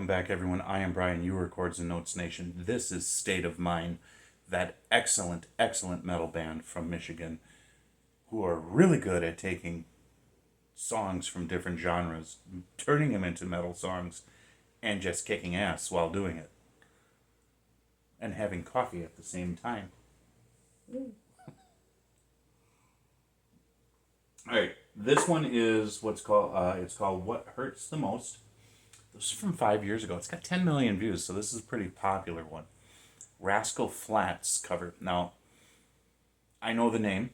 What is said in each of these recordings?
Welcome back, everyone. I am Brian. You are Chords and Notes Nation. This is State of Mind, that excellent, excellent metal band from Michigan who are really good at taking songs from different genres, turning them into metal songs, and just kicking ass while doing it. And having coffee at the same time. Alright, this one is what's called, it's called What Hurts the Most. This is from 5 years ago. It's got 10 million views, so this is a pretty popular one. Rascal Flatts cover. Now, I know the name,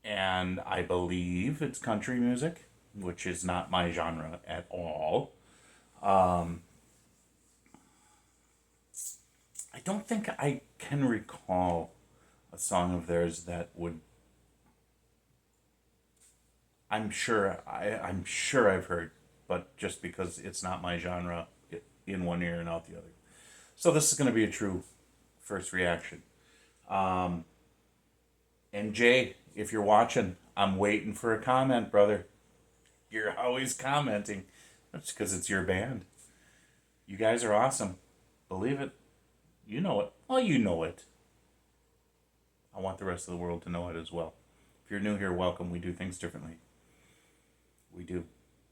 and I believe it's country music, which is not my genre at all. I don't think I can recall a song of theirs that would... I'm sure I've heard, but just because it's not my genre, in one ear and out the other. So this is going to be a true first reaction. And Jay, if you're watching, I'm waiting for a comment, brother. You're always commenting. That's because it's your band. You guys are awesome. Believe it. You know it. Well, you know it. I want the rest of the world to know it as well. If you're new here, welcome. We do things differently. We do.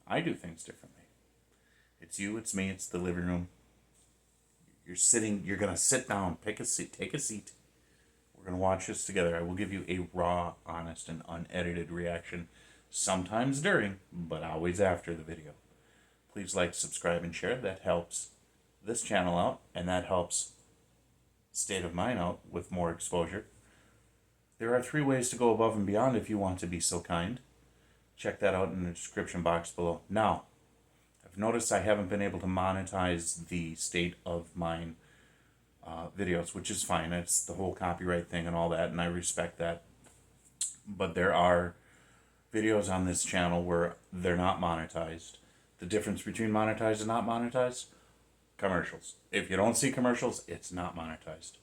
I do things differently. It's you, it's me, it's the living room. You're going to sit down, pick a seat, take a seat. We're going to watch this together. I will give you a raw, honest, and unedited reaction, sometimes during, but always after the video. Please like, subscribe, and share. That helps this channel out, and that helps State of Mind out with more exposure. There are 3 ways to go above and beyond if you want to be so kind. Check that out in the description box below. Now, I've noticed I haven't been able to monetize the State of Mind videos, which is fine. It's the whole copyright thing and all that, and I respect that. But there are videos on this channel where they're not monetized. The difference between monetized and not monetized? Commercials. If you don't see commercials, it's not monetized.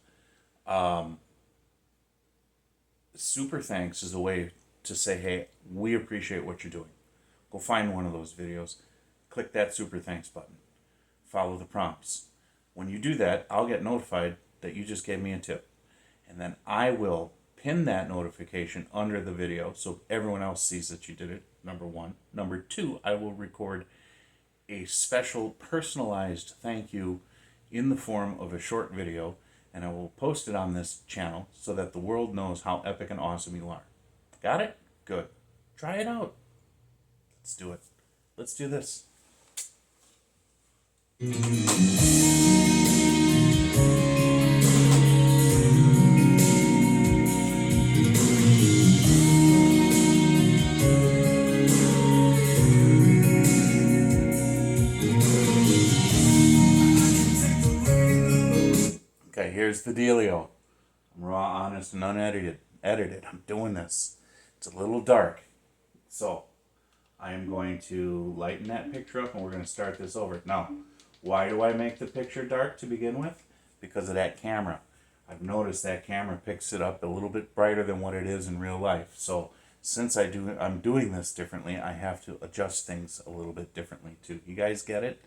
Super thanks is a way to say, hey, we appreciate what you're doing. Go find one of those videos. Click that super thanks button. Follow the prompts. When you do that, I'll get notified that you just gave me a tip. And then I will pin that notification under the video so everyone else sees that you did it, number 1. Number 2, I will record a special personalized thank you in the form of a short video, and I will post it on this channel so that the world knows how epic and awesome you are. Got it? Good. Try it out. Let's do it. Let's do this. Okay, here's the dealio. I'm raw, honest, and unedited. I'm doing this. It's a little dark. So, I am going to lighten that picture up and we're going to start this over. Now, why do I make the picture dark to begin with? Because of that camera. I've noticed that camera picks it up a little bit brighter than what it is in real life. So, since I'm doing this differently, I have to adjust things a little bit differently too. You guys get it?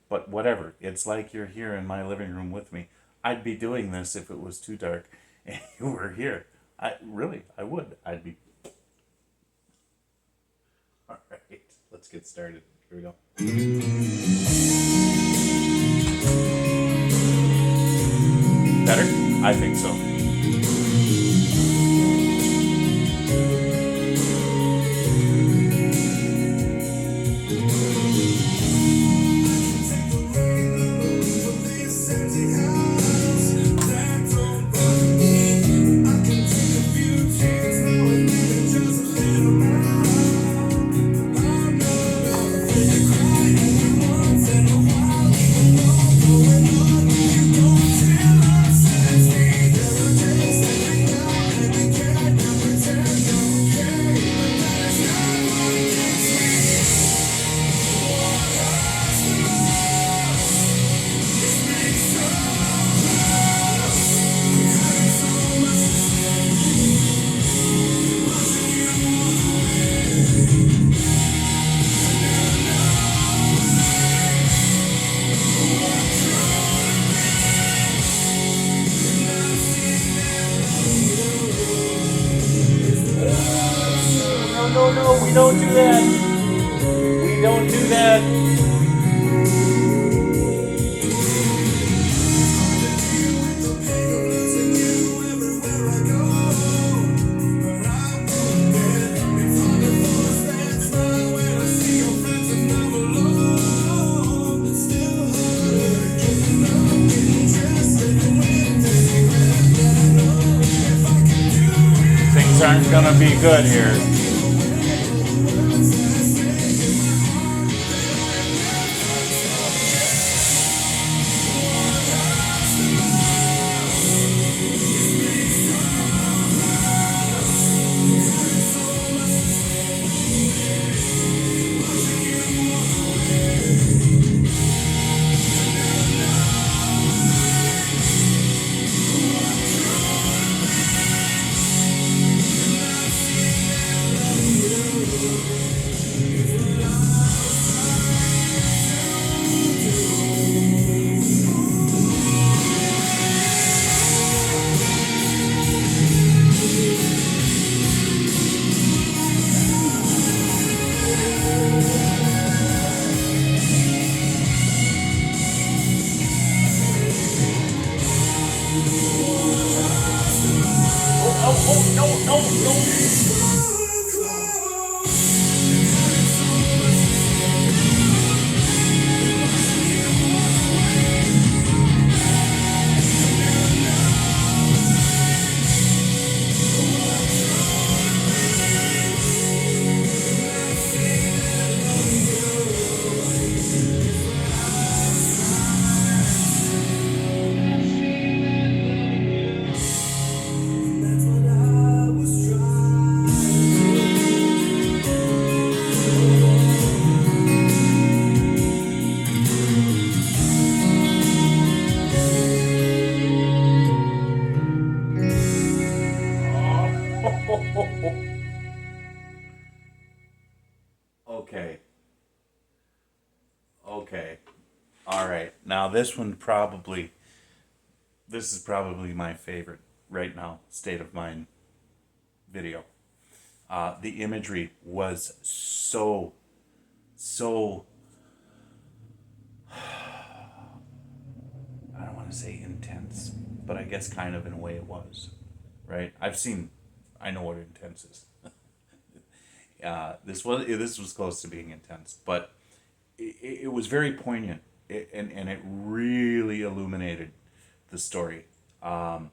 But whatever. It's like you're here in my living room with me. I'd be doing this if it was too dark and you were here. I would. I'd be... Alright, let's get started. Here we go. Better? I think so. gonna be good here. Oh, no, no, no. Okay. Okay. All right. Now this is probably my favorite right now, State of Mind video. The imagery was so, I don't want to say intense, but I guess kind of in a way it was, right? I know what intense is. This was close to being intense, but it was very poignant, and it really illuminated the story. The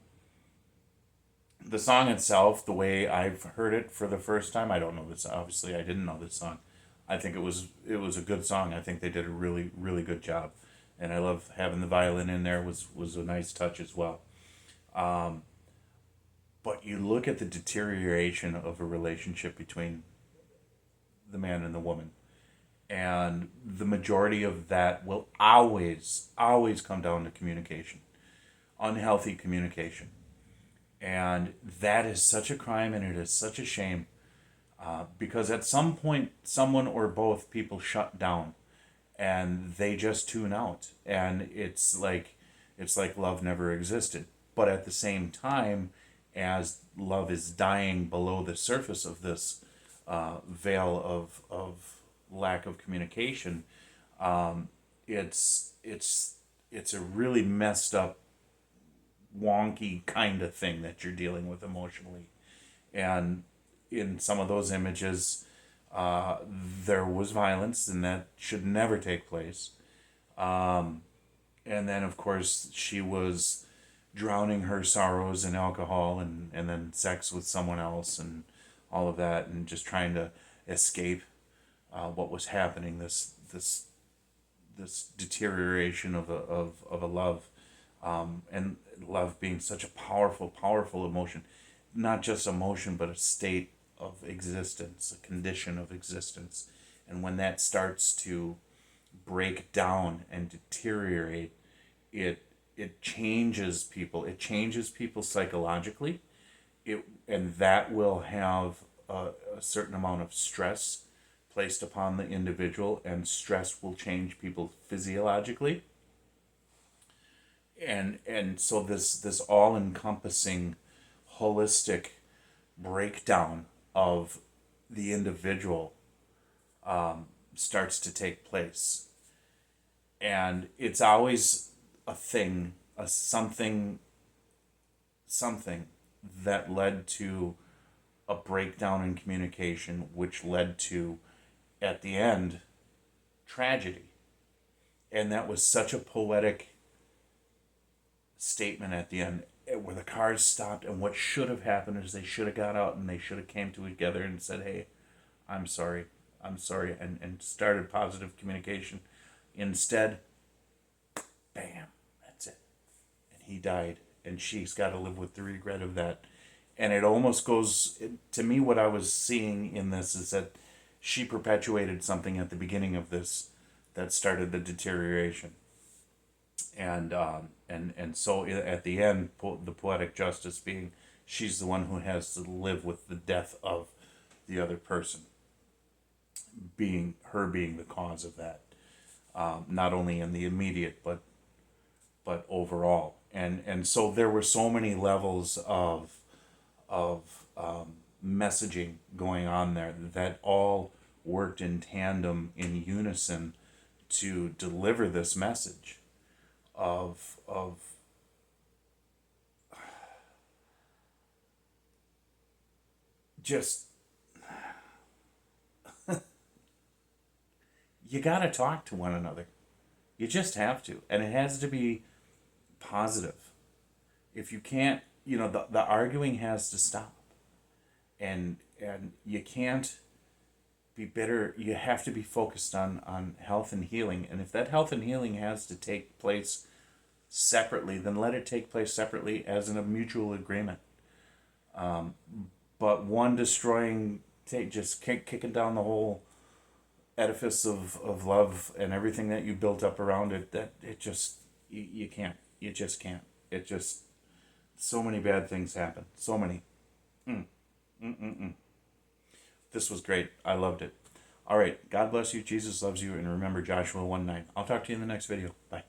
song itself, the way I've heard it for the first time, I don't know this. Obviously, I didn't know this song. I think it was a good song. I think they did a really good job, and I love having the violin in there. Was a nice touch as well. But you look at the deterioration of a relationship between the man and the woman, and the majority of that will always come down to communication, unhealthy communication. And that is such a crime, and it is such a shame, because at some point someone or both people shut down and they just tune out, and it's like love never existed. But at the same time, as love is dying below the surface of this veil of lack of communication, it's a really messed up, wonky kind of thing that you're dealing with emotionally. And in some of those images, there was violence, and that should never take place. And then, of course, she was drowning her sorrows in alcohol, and then sex with someone else, and all of that, and just trying to escape what was happening. This deterioration of a love, and love being such a powerful emotion, not just emotion, but a state of existence, a condition of existence. And when that starts to break down and deteriorate, it changes people. It changes people psychologically. And that will have a certain amount of stress placed upon the individual, and stress will change people physiologically. And so this all encompassing, holistic breakdown of the individual starts to take place. And it's always a thing, a something that led to a breakdown in communication, which led to, at the end, tragedy. And that was such a poetic statement at the end. where the cars stopped, and what should have happened is they should have got out and they should have came together and said, hey, I'm sorry, and started positive communication. Instead, bam, that's it. And he died, and she's got to live with the regret of that. And it almost goes, to me, what I was seeing in this is that she perpetuated something at the beginning of this that started the deterioration. And so at the end, the poetic justice being she's the one who has to live with the death of the other person, being the cause of that, not only in the immediate but overall. And so there were so many levels of messaging going on there that all worked in tandem, in unison, to deliver this message of just you got to talk to one another. You just have to, and it has to be positive. If you can't, the arguing has to stop, and you can't be bitter. You have to be focused on health and healing, and if that health and healing has to take place separately, then let it take place separately as in a mutual agreement. But one destroying, just kicking down the whole edifice of love and everything that you built up around it, that it just, you can't. You just can't. It just, so many bad things happen. So many. This was great. I loved it. All right. God bless you. Jesus loves you. And remember Joshua 1:9. I'll talk to you in the next video. Bye.